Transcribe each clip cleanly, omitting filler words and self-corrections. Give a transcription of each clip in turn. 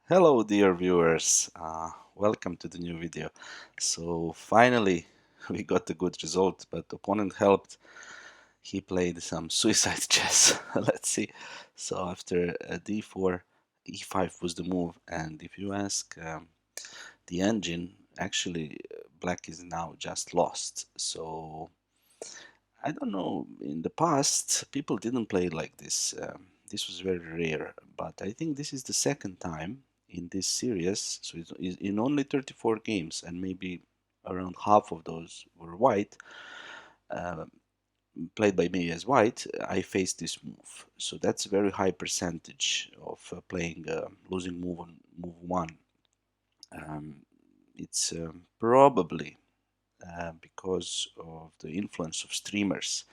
Hello, dear viewers. Welcome to the new video. So finally, we got a good result, but opponent helped. He played some suicide chess. Let's see. So after d4, e5 was the move, and if you ask the engine, actually, black is now just lost. So I don't know. In the past, people didn't play like this. This was very rare, but I think this is the second time in this series. So it's in only 34 games, and maybe around half of those were white, uh, played by me as white. I faced this move, so that's a very high percentage of playing losing move on move one. Um, it's probably because of the influence of streamers.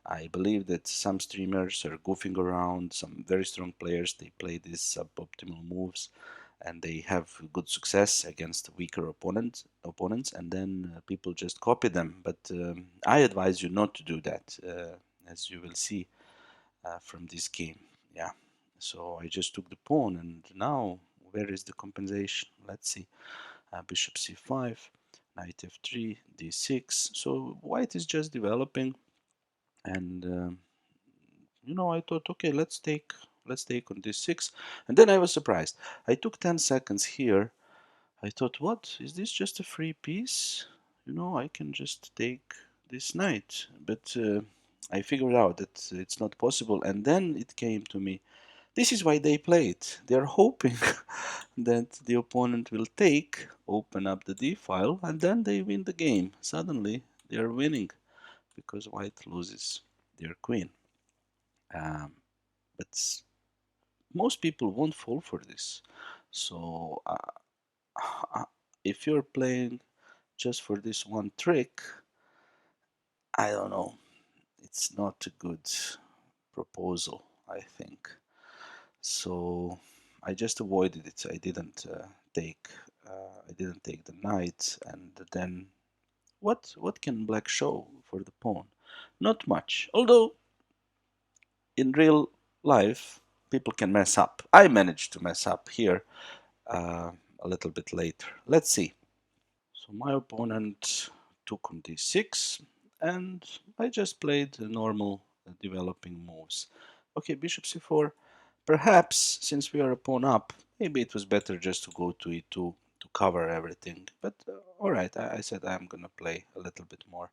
I believe that some streamers are goofing around, some very strong players, they play these suboptimal moves and they have good success against weaker opponents, and then people just copy them. But I advise you not to do that, as you will see from this game. Yeah, so I just took the pawn, and now where is the compensation? Let's see. Bishop c5, knight f3, d6. So white is just developing, and I thought, okay, let's take on d6, and then I was surprised. I took 10 seconds here. I thought, what is this? Just a free piece? I can just take this knight, but I figured out that it's not possible, and then it came to me. This is why they play it. They are hoping that the opponent will take, open up the d file, and then they win the game. Suddenly, they are winning because white loses their queen. Um, but most people won't fall for this. So if you're playing just for this one trick, I don't know. It's not a good proposal, I think. So I just avoided it. Take. I didn't take the knight, and then what can black show for the pawn? Not much. Although in real life, people can mess up. I managed to mess up here a little bit later. Let's see. So my opponent took on d6, and I just played the normal developing moves. Okay, bishop c4. Perhaps, since we are a pawn up, maybe it was better just to go to e2 to cover everything. But alright, I said I'm gonna play a little bit more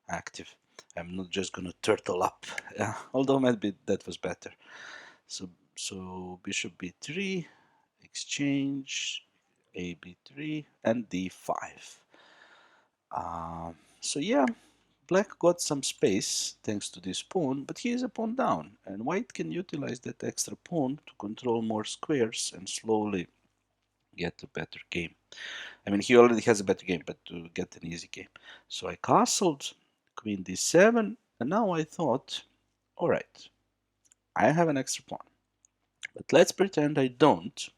active. I'm not just gonna turtle up. Yeah, although maybe that was better. So bishop b3, exchange, a b3, and d5. So yeah, black got some space thanks to this pawn, but he is a pawn down, and white can utilize that extra pawn to control more squares and slowly get a better game. I mean, he already has a better game, but to get an easy game. So I castled, queen d7, and now I thought, all right, I have an extra pawn, but let's pretend I don't,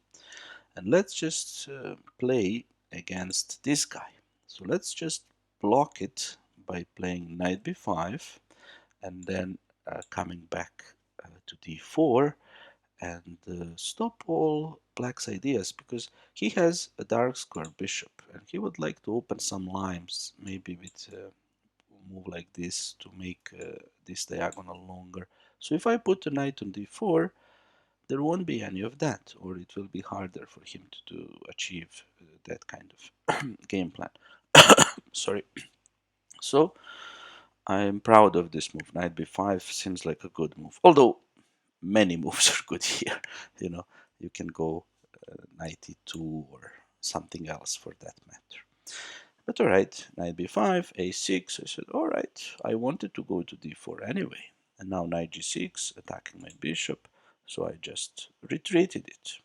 and let's just play against this guy. So let's just block it by playing knight b5 and then coming back to d4 and stop all black's ideas, because he has a dark square bishop and he would like to open some lines, maybe with a move like this to make this diagonal longer. So if I put a knight on d4, there won't be any of that, or it will be harder for him to achieve that kind of game plan. Sorry. So I'm proud of this move. Knight b5 seems like a good move, although many moves are good here. You can go knight e2 or something else for that matter. But alright, knight b5, a6. I said, alright, I wanted to go to d4 anyway. And now knight g6, attacking my bishop. So I just retreated it.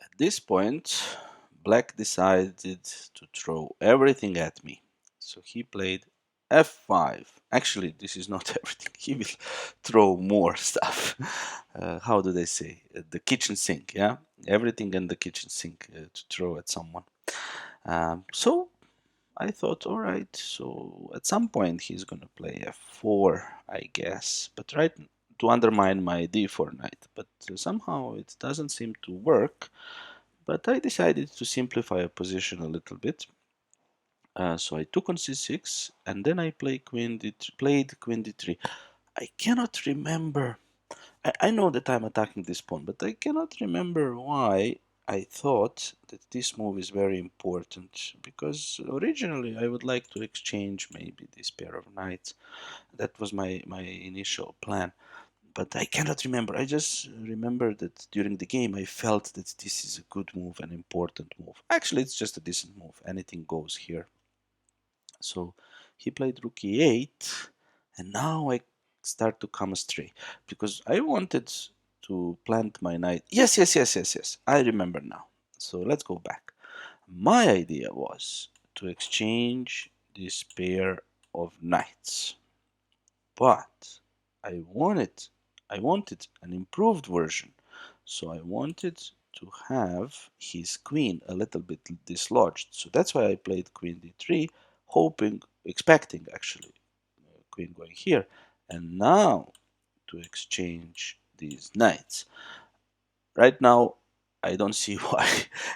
At this point, black decided to throw everything at me. So he played f5. Actually, this is not everything. He will throw more stuff. How do they say? The kitchen sink, yeah? Everything in the kitchen sink to throw at someone. So I thought, all right, so at some point he's going to play f4, I guess. But right, to undermine my d4 knight. But somehow it doesn't seem to work, But I decided to simplify a position a little bit. So I took on c6, and then I played queen d3. I cannot remember. I know that I'm attacking this pawn, but I cannot remember why I thought that this move is very important. Because originally I would like to exchange maybe this pair of knights. That was my initial plan. But I cannot remember. I just remember that during the game I felt that this is a good move, an important move. Actually, it's just a decent move. Anything goes here. So he played rook e8, and now I start to come astray because I wanted to plant my knight. Yes, yes, yes, yes, yes. I remember now. So let's go back. My idea was to exchange this pair of knights, but I wanted I wanted an improved version. So I wanted to have his queen a little bit dislodged. So that's why I played queen d3, hoping, expecting actually, queen going here. And now to exchange these knights. Right now, I don't see why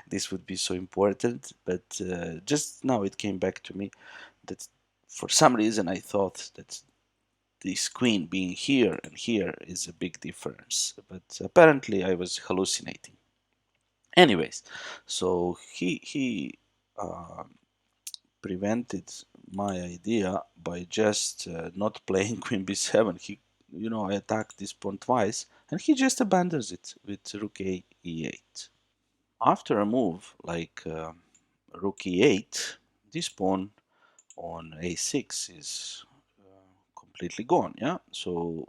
this would be so important, but just now it came back to me that for some reason I thought that this queen being here and here is a big difference, but apparently I was hallucinating. Anyways, so he uh, prevented my idea by just not playing queen b7. I attacked this pawn twice, and he just abandons it with rook e8. After a move like rook e8, this pawn on a6 is completely gone. Yeah, so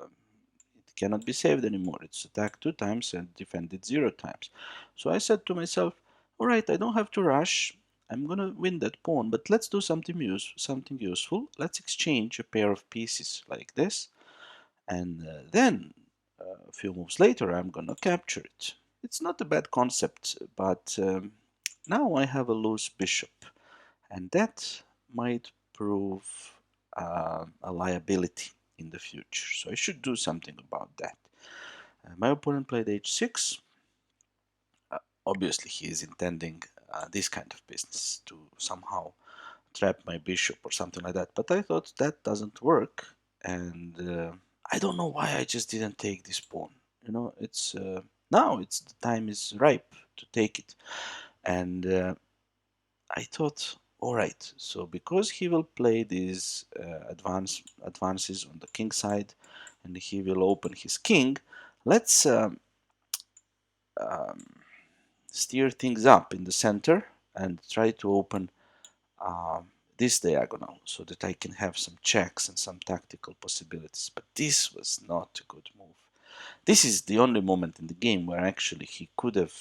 it cannot be saved anymore. It's attacked 2 times and defended 0 times. So I said to myself, all right, I don't have to rush. I'm gonna win that pawn, but let's do something useful. Let's exchange a pair of pieces like this, and then a few moves later, I'm gonna capture it. It's not a bad concept, but now I have a loose bishop, and that might prove a liability in the future. So I should do something about that. My opponent played h6. Obviously, he is intending this kind of business to somehow trap my bishop or something like that. But I thought that doesn't work, and I don't know why I just didn't take this pawn. It's now it's the time is ripe to take it, and I thought, all right. So because he will play these advances on the king side, and he will open his king, let's um, steer things up in the center and try to open this diagonal so that I can have some checks and some tactical possibilities. But this was not a good move. This is the only moment in the game where actually he could have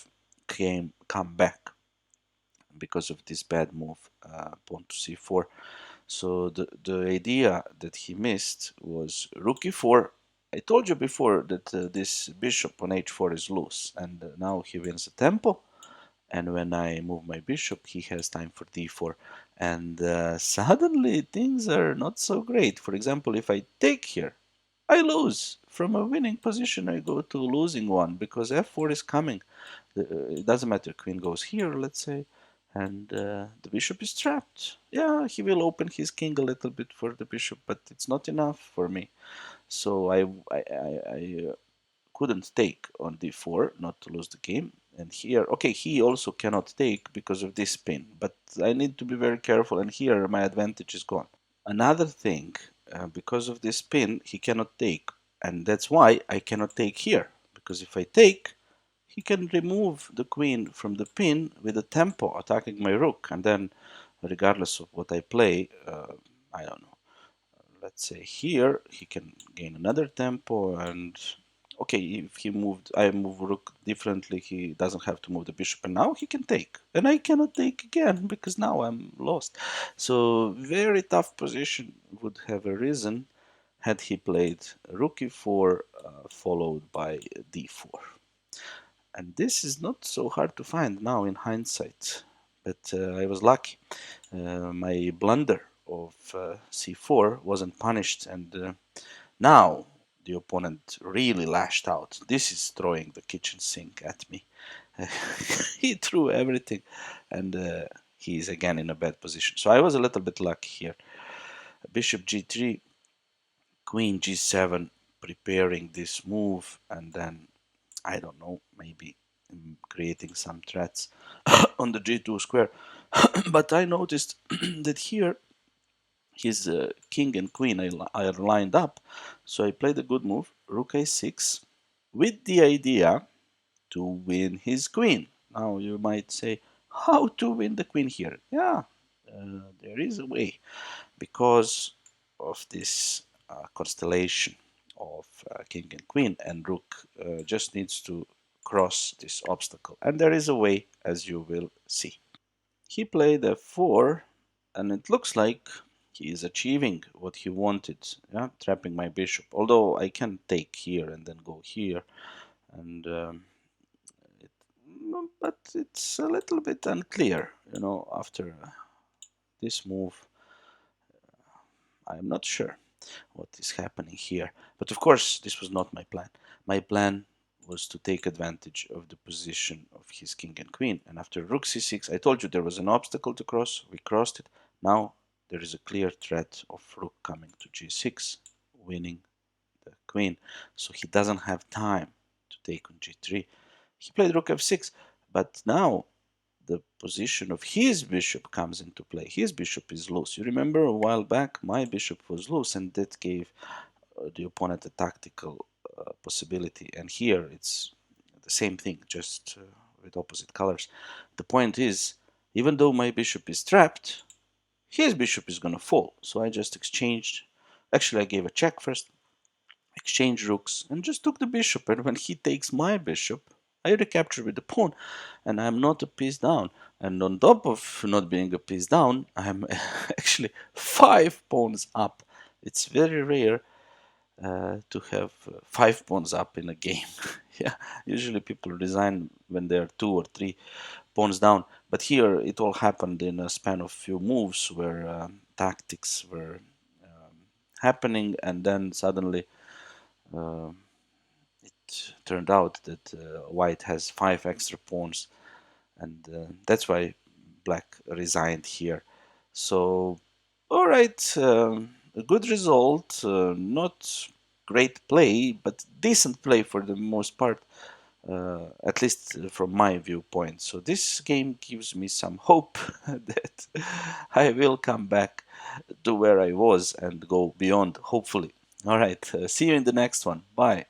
come back because of this bad move, pawn to c4. So the idea that he missed was rook e4. I told you before that this bishop on h4 is loose, and now he wins the tempo. And when I move my bishop, he has time for d4. And suddenly things are not so great. For example, if I take here, I lose. From a winning position, I go to a losing one because f4 is coming. It doesn't matter. Queen goes here, let's say, and the bishop is trapped. Yeah, he will open his king a little bit for the bishop, but it's not enough for me. So I couldn't take on d4 not to lose the game. And here, okay, he also cannot take because of this pin, but I need to be very careful, and here my advantage is gone. Another thing, because of this pin, he cannot take, and that's why I cannot take here, because if I take, he can remove the queen from the pin with a tempo attacking my rook, and then regardless of what I play, I don't know, let's say here he can gain another tempo, and okay, if I move rook differently, he doesn't have to move the bishop, and now he can take, and I cannot take again because now I'm lost. So very tough position would have arisen had he played rook e4 followed by d4. And this is not so hard to find now in hindsight, but I was lucky. My blunder of c4 wasn't punished, and now the opponent really lashed out. This is throwing the kitchen sink at me. he threw everything, and he's again in a bad position. So I was a little bit lucky here. Bishop g3, queen g7, preparing this move, and then I don't know, maybe creating some threats on the g2 square. But I noticed that here his king and queen are lined up, so I played a good move, rook a6, with the idea to win his queen. Now you might say, how to win the queen here? Yeah, there is a way, because of this constellation of king and queen, and rook just needs to cross this obstacle. And there is a way, as you will see. He played f4, and it looks like he is achieving what he wanted, yeah, trapping my bishop. Although I can take here and then go here, and it, but it's a little bit unclear, after this move. I'm not sure what is happening here. But of course, this was not my plan. My plan was to take advantage of the position of his king and queen. And after rook c6, I told you there was an obstacle to cross. We crossed it. Now there is a clear threat of rook coming to g6, winning the queen. So he doesn't have time to take on g3. He played rook f6, but now the position of his bishop comes into play. His bishop is loose. You remember a while back, my bishop was loose, and that gave the opponent a tactical possibility. And here it's the same thing, just with opposite colors. The point is, even though my bishop is trapped, his bishop is going to fall. So I just exchanged. Actually, I gave a check first, exchanged rooks, and just took the bishop. And when he takes my bishop, I recapture with the pawn, and I'm not a piece down. And on top of not being a piece down, I'm actually 5 pawns up. It's very rare to have 5 pawns up in a game. Yeah, usually people resign when they are 2 or 3 pawns down. But here it all happened in a span of few moves where tactics were happening, and then suddenly uh, it turned out that white has 5 extra pawns, and that's why black resigned here. So, all right, a good result, not great play, but decent play for the most part, at least from my viewpoint. So this game gives me some hope that I will come back to where I was and go beyond, hopefully. All right, see you in the next one. Bye.